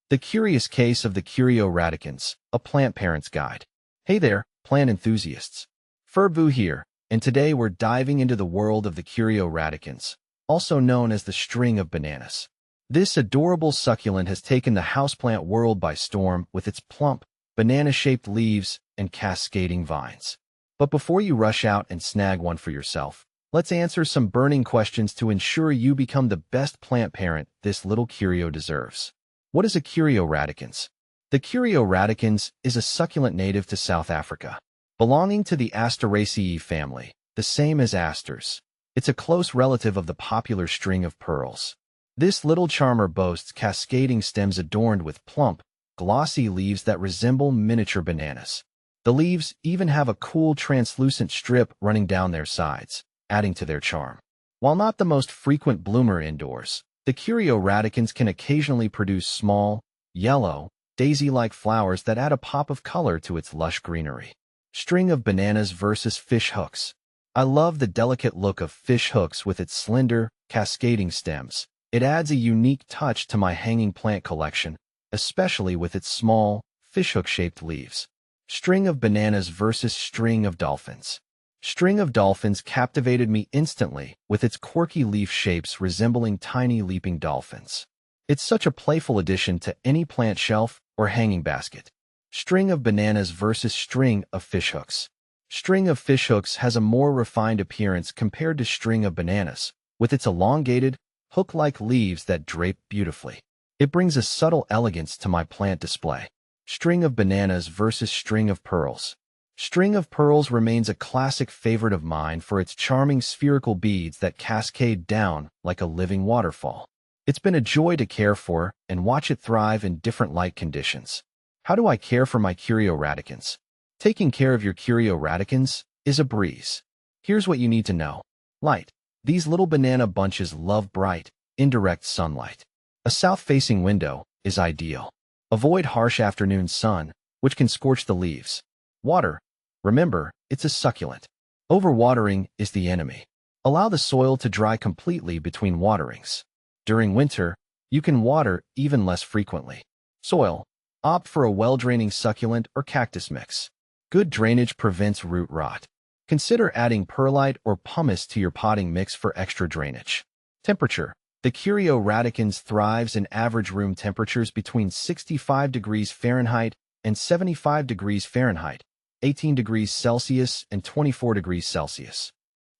The Curious Case of the Curio Radicans, a Plant Parent's Guide. Hey there, plant enthusiasts. Furbu here, and today we're diving into the world of the Curio Radicans, also known as the string of bananas. This adorable succulent has taken the houseplant world by storm with its plump, banana-shaped leaves and cascading vines. But before you rush out and snag one for yourself, let's answer some burning questions to ensure you become the best plant parent this little curio deserves. What is a Curio radicans? The Curio radicans is a succulent native to South Africa, belonging to the Asteraceae family, the same as asters. It's a close relative of the popular string of pearls. This little charmer boasts cascading stems adorned with plump, glossy leaves that resemble miniature bananas. The leaves even have a cool translucent strip running down their sides, adding to their charm. While not the most frequent bloomer indoors, the Curio radicans can occasionally produce small, yellow, daisy-like flowers that add a pop of color to its lush greenery. String of bananas versus fish hooks. I love the delicate look of fish hooks with its slender, cascading stems. It adds a unique touch to my hanging plant collection, especially with its small, fishhook-shaped leaves. String of bananas versus string of dolphins. String of dolphins captivated me instantly with its quirky leaf shapes resembling tiny leaping dolphins. It's such a playful addition to any plant shelf or hanging basket. String of bananas versus string of fishhooks. String of fishhooks has a more refined appearance compared to string of bananas, with its elongated, hook-like leaves that drape beautifully. It brings a subtle elegance to my plant display. String of bananas versus string of pearls. String of pearls remains a classic favorite of mine for its charming spherical beads that cascade down like a living waterfall. It's been a joy to care for and watch it thrive in different light conditions. How do I care for my Curio radicans? Taking care of your Curio radicans is a breeze. Here's what you need to know. Light. These little banana bunches love bright, indirect sunlight. A south-facing window is ideal. Avoid harsh afternoon sun, which can scorch the leaves. Water. Remember, it's a succulent. Overwatering is the enemy. Allow the soil to dry completely between waterings. During winter, you can water even less frequently. Soil. Opt for a well-draining succulent or cactus mix. Good drainage prevents root rot. Consider adding perlite or pumice to your potting mix for extra drainage. Temperature. The Curio radicans thrives in average room temperatures between 65 degrees Fahrenheit and 75 degrees Fahrenheit, 18 degrees Celsius and 24 degrees Celsius.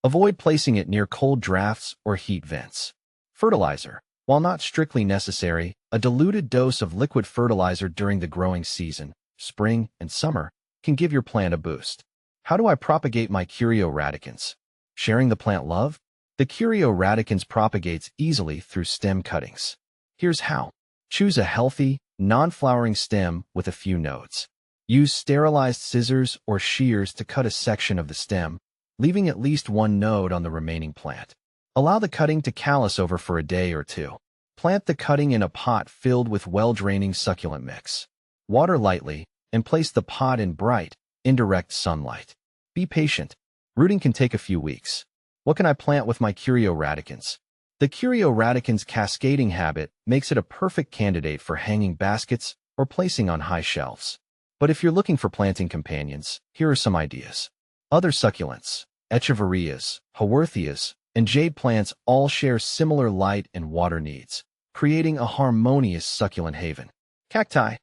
Avoid placing it near cold drafts or heat vents. Fertilizer. While not strictly necessary, a diluted dose of liquid fertilizer during the growing season, spring and summer, can give your plant a boost. How do I propagate my Curio radicans? Sharing the plant love? The Curio radicans propagates easily through stem cuttings. Here's how. Choose a healthy, non-flowering stem with a few nodes. Use sterilized scissors or shears to cut a section of the stem, leaving at least one node on the remaining plant. Allow the cutting to callus over for a day or two. Plant the cutting in a pot filled with well-draining succulent mix. Water lightly, and place the pot in bright, indirect sunlight. Be patient. Rooting can take a few weeks. What can I plant with my Curio radicans? The Curio radicans cascading habit makes it a perfect candidate for hanging baskets or placing on high shelves. But if you're looking for planting companions, here are some ideas. Other succulents, echeverias, haworthias, and jade plants all share similar light and water needs, creating a harmonious succulent haven. Cacti.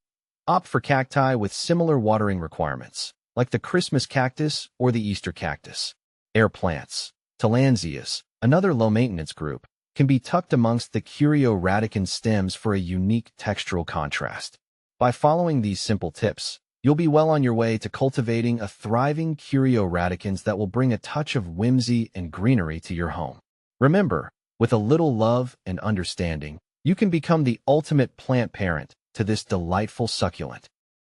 Opt for cacti with similar watering requirements, like the Christmas cactus or the Easter cactus. Air plants. Tillandsias, another low-maintenance group, can be tucked amongst the Curio radican stems for a unique textural contrast. By following these simple tips, you'll be well on your way to cultivating a thriving Curio radicans that will bring a touch of whimsy and greenery to your home. Remember, with a little love and understanding, you can become the ultimate plant parent to this delightful succulent.